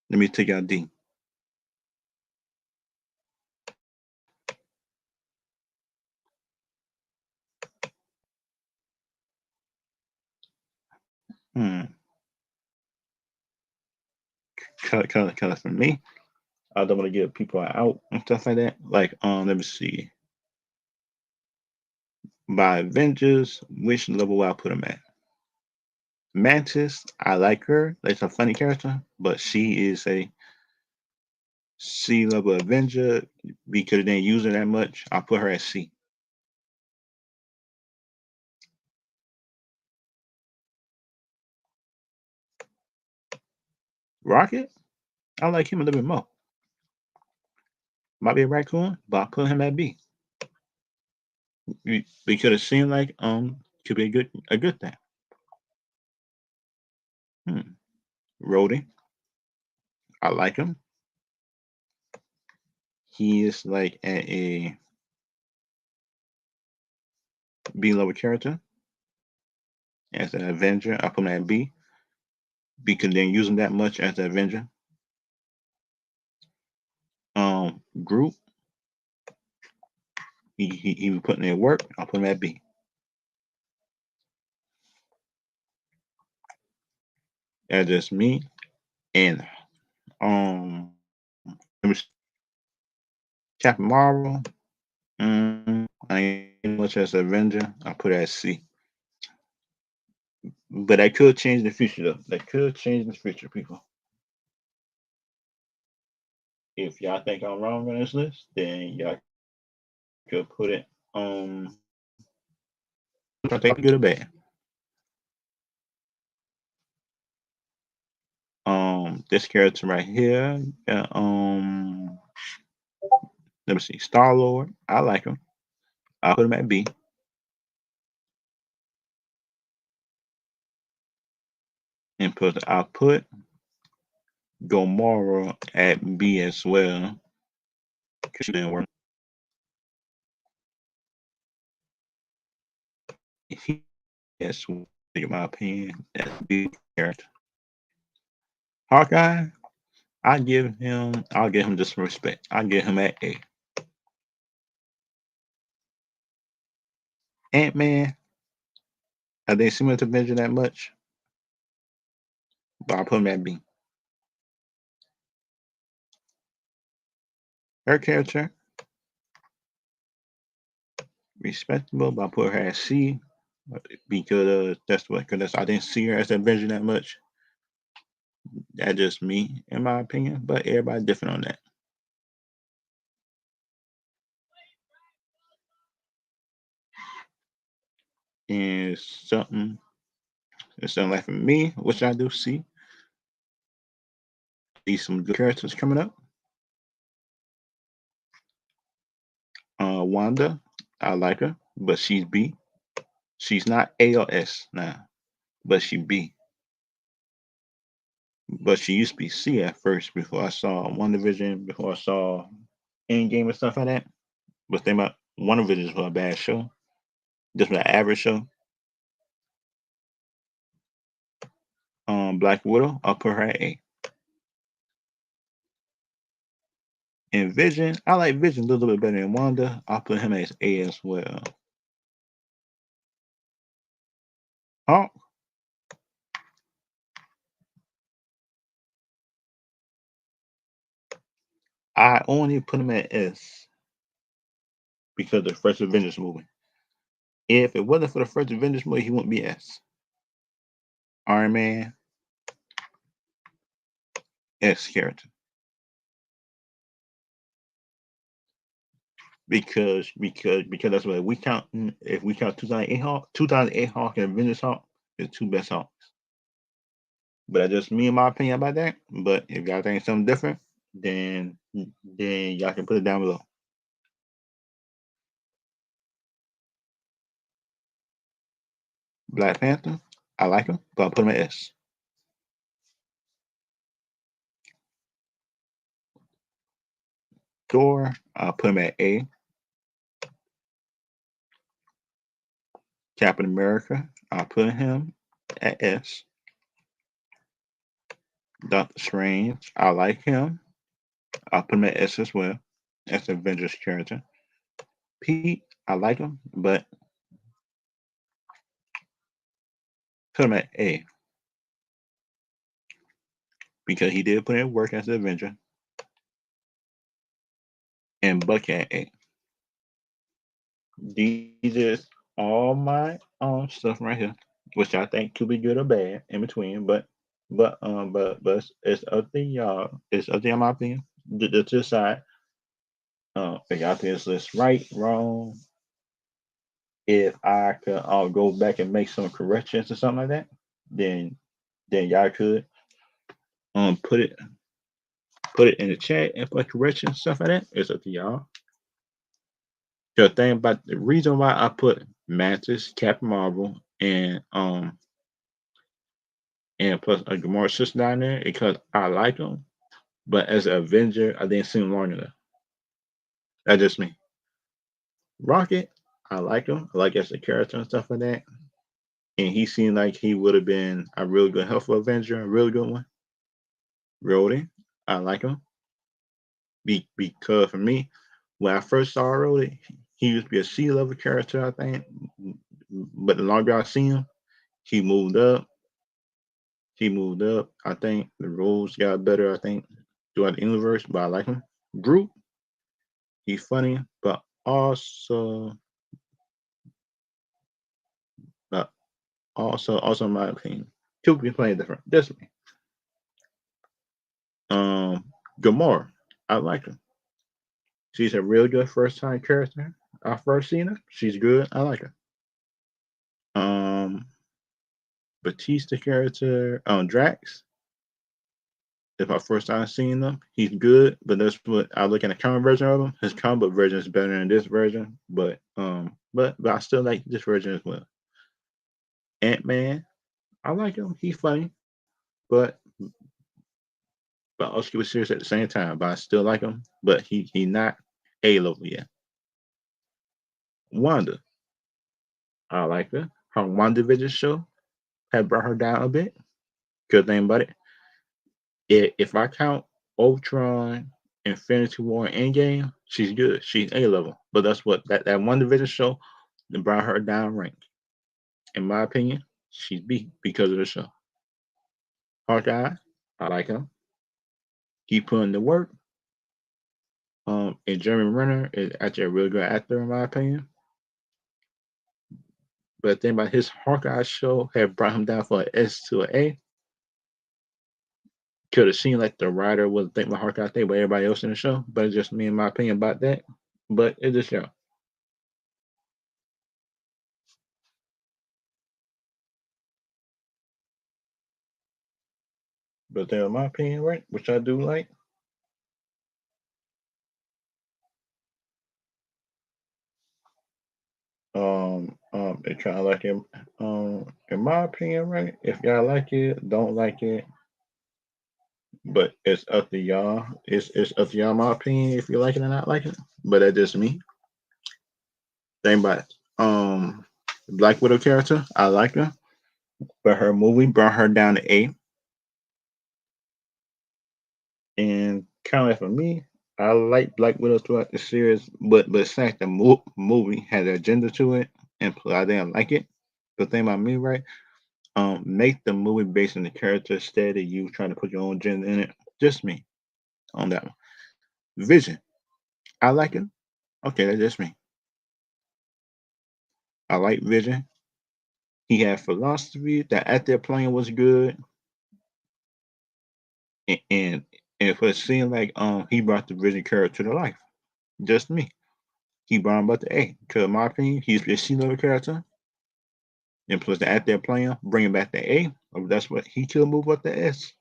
Let me take out D. Hmm. Color for me. I don't want to get people out and stuff like that. Like, let me see. By Avengers, which level will I put him at? Mantis, I like her. Like, a funny character, but she is a C level Avenger because they didn't use her that much. I'll put her at C. Rocket, I like him a little bit more. Might be a raccoon, but I put him at B. Because it seemed like Could be a good thing. Rhodey, I like him. He is like a B level character. As an Avenger, I put him at B because they use him that much as an Avenger. Group, he was putting in work. I'll put him at B. That's just me. And Captain Marvel, I ain't much as an Avenger. I put it at C. But that could change in the future, though. That could change in the future, people. If y'all think I'm wrong on this list, then y'all could put it I think good or bad. This character right here, let me see, Star Lord. I like him. I'll put him at B. And I'll put Gomorrah at B as well. She didn't work. Yes, in my opinion, that's a big character. Hawkeye, I'll give him just some respect. I'll give him at A. Ant-Man, I didn't see him to mention that much, but I'll put him at B. Her character, respectable, but I'll put her at C because I didn't see her as an Avenger that much. That's just me, in my opinion, but everybody different on that. And it's something like for me, which I do see some good characters coming up. Wanda, I like her, but she's B. She's not A or S now, but she B. But she used to be C at first before I saw WandaVision, before I saw Endgame and stuff like that. But think about WandaVision was a bad show, just an average show. Black Widow, I'll put her at A. And Vision, I like Vision a little bit better than Wanda. I'll put him as A as well. Hawk, I only put him at S because of the first Avengers movie. If it wasn't for the first Avengers movie, he wouldn't be S. Iron Man, S character. Because that's what we count. If we count 2008 Hawk and Avengers Hawk, the two best Hawks. But that's just me and my opinion about that. But if y'all think something different, then y'all can put it down below. Black Panther, I like him, but I'll put him at S. Thor, I'll put him at A. Captain America, I'll put him at S. Doctor Strange, I like him. I'll put him at S as well. As an Avengers character. Pete, I like him, but put him at A. Because he did put in work as an Avenger. And Bucky at A. These is all my stuff right here, which I think could be good or bad in between, but it's up to y'all. It's up to y'all, my opinion. To decide if y'all think this right, wrong. If I could go back and make some corrections or something like that, then y'all could put it in the chat and put corrections stuff like that. It's up to y'all. The thing about the reason why I put Mantis, Captain Marvel, and plus a Gamora's sister down there because I like them. But as an Avenger, I didn't see him long enough. That's just me. Rocket, I like him. I like as a character and stuff like that. And he seemed like he would have been a really good helpful Avenger, a really good one. Rhodey, I like him. Because for me, when I first saw Rhodey, he used to be a C level character, I think. But the longer I see him, he moved up. He moved up. I think the roles got better, I think, throughout the universe, but I like him. Groot, he's funny, but but also in my opinion, people be playing different. That's me. Um, Gamora, I like her. She's a real good first time character. I first seen her. She's good. I like her. Um, Batista character, Drax. If I first time seeing them, he's good. But that's what I look at the comic version of him. His comic book version is better than this version. But I still like this version as well. Ant Man, I like him. He's funny, but but also he was serious at the same time. But I still like him. But he not A level yet. Wanda, I like her. Her WandaVision show had brought her down a bit. Good thing about it, if I count Ultron, Infinity War, and Endgame, she's good. She's A level. But that's what that WandaVision show that brought her down rank. In my opinion, she's B because of the show. Hawkeye, I like him. He put in the work. And Jeremy Renner is actually a really good actor in my opinion. But the thing about his Hawkeye show had brought him down from an S to an A. Could have seemed like the writer was thinking about Hawkeye thing, but everybody else in the show. But it's just me and my opinion about that. But it's a show. But in my opinion, right, which I do like. It kind of like it. In my opinion, right, if y'all like it, don't like it, but it's up to y'all. It's up to y'all. My opinion, if you like it or not like it. But that's just me. Think about it. Black Widow character, I like her, but her movie brought her down to A. And kind of like for me, I like Black Widow throughout the series, but it's like the movie had an agenda to it, and I didn't like it. The thing about me, right? Make the movie based on the character instead of you trying to put your own agenda in it. Just me on that one. Vision, I like it. Okay, that's just me. I like Vision. He had philosophy. The actor playing was good, and and for it seemed like he brought the Vision character to life. Just me. He brought him about the A. Cause in my opinion, he's a C level character. And plus the actor playing, bring him back to A. That's what he could move up to S.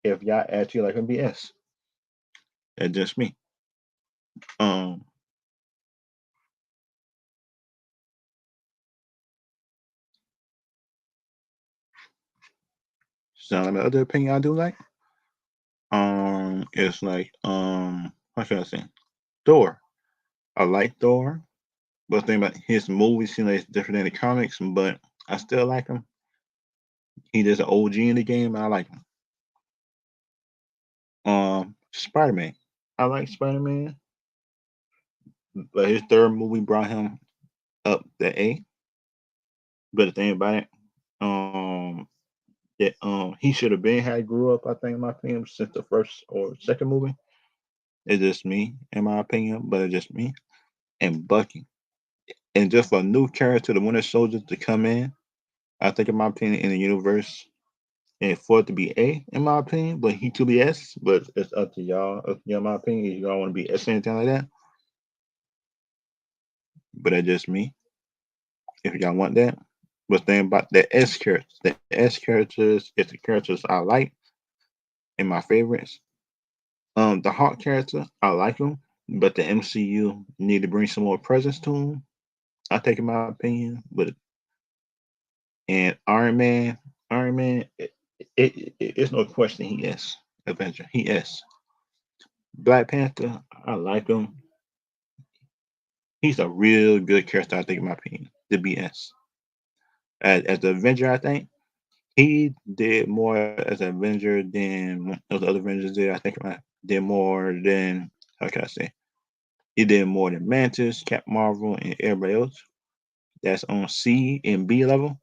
If y'all actually like him be S. That's just me. Um Some other opinion I do like. It's like how should I say? Thor. I like Thor, but the thing about his movies seem like it's different than the comics, but I still like him. He is an OG in the game. I like him. Spider Man. I like Spider Man, but his third movie brought him up the A. But the thing about it, that he should have been had grew up. I think in my opinion since the first or second movie. It's just me, in my opinion, but it's just me and Bucky. And just for a new character, the Winter Soldier, to come in, I think, in my opinion, in the universe, and for it to be A, in my opinion, but he could be S, but it's up to y'all. Up to y'all, in my opinion, if y'all want to be S or anything like that. But that's just me, if y'all want that. But think about the S characters is the characters I like and my favorites. The Hawk character, I like him, but the MCU need to bring some more presence to him. I take in my opinion, but and Iron Man, it's no question he is Avenger. He is Black Panther. I like him. He's a real good character. I think, in my opinion, the BS as the Avenger. I think he did more as an Avenger than those other Avengers did. I think I did more than how can I say? He did more than Mantis, Cap Marvel, and everybody else that's on C and B level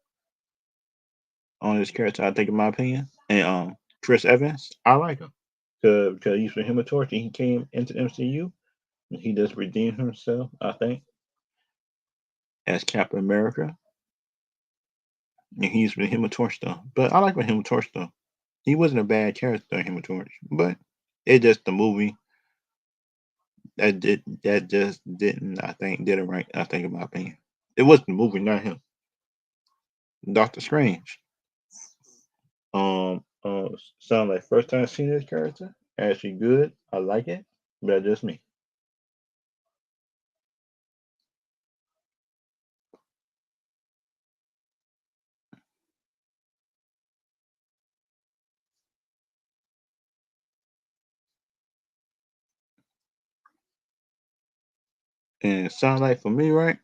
on his character. I think, in my opinion, and Chris Evans, I like him because he's from him a torch and he came into the MCU. And he just redeemed himself, I think, as Captain America. And he's with him a torch though. But I like with him a torch though. He wasn't a bad character in him a torch, but it just the movie that just didn't I think did it right. I think, in my opinion, it was the movie, not him. Doctor Strange. Sound like first time seeing this character. Actually good. I like it, but that's just me. And it sound like for me, right?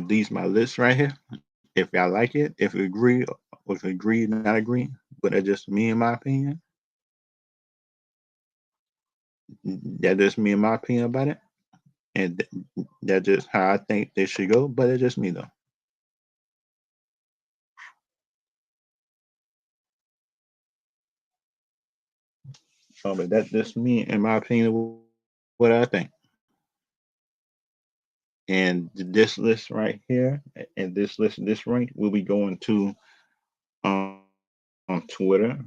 These my list right here. If y'all like it, if you agree, not agree, but that's just me in my opinion. That's just me in my opinion about it, and that's just how I think they should go. But it's just me though. But that's just me in my opinion. What I think. And this list right here, and this list, this rank, will be going to um, on Twitter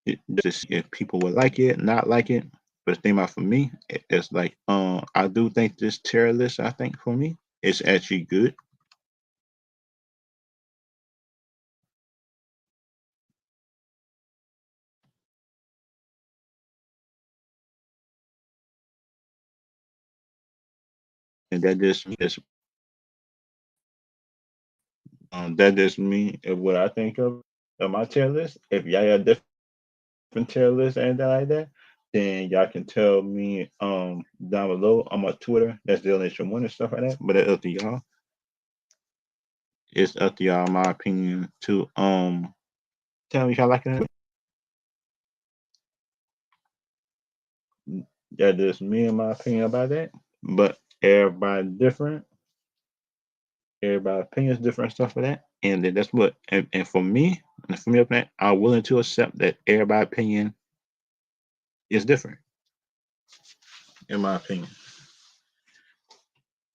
to see if people would like it, not like it. But the thing about for me, it's like I do think this tier list. I think for me, it's actually good. And that just me of what I think of my tier list. If y'all got different tier lists and anything like that, then y'all can tell me down below on my Twitter. That's the Nation One and stuff like that. But it's up to y'all. It's up to y'all, in my opinion, to tell me if y'all like it. That just me and my opinion about that. But everybody different. Everybody opinions different stuff for that. And then that's what and for me up there, I'm willing to accept that everybody opinion is different, in my opinion.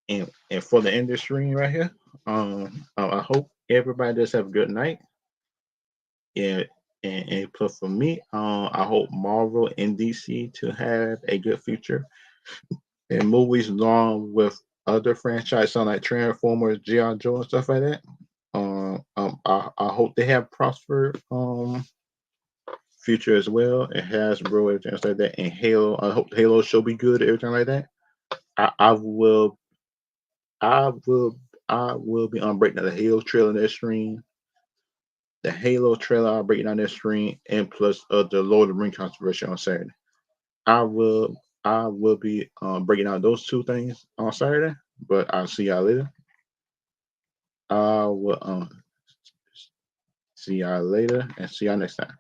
And for the industry right here, I hope everybody just have a good night. And and plus for me, I hope Marvel and DC to have a good future in movies along with other franchises on like Transformers, G.I. Joe, and stuff like that. I hope they have prospered future as well, and Hasbro, everything else like that, and Halo. I hope Halo show be good, everything like that. I will, I will, I will be on breaking down the Halo trailer on that stream. The Halo trailer I'll break down that stream, and plus the Lord of the Ring controversy on Saturday. I will be breaking down those two things on Saturday. But I'll see y'all later. I will see y'all later and see y'all next time.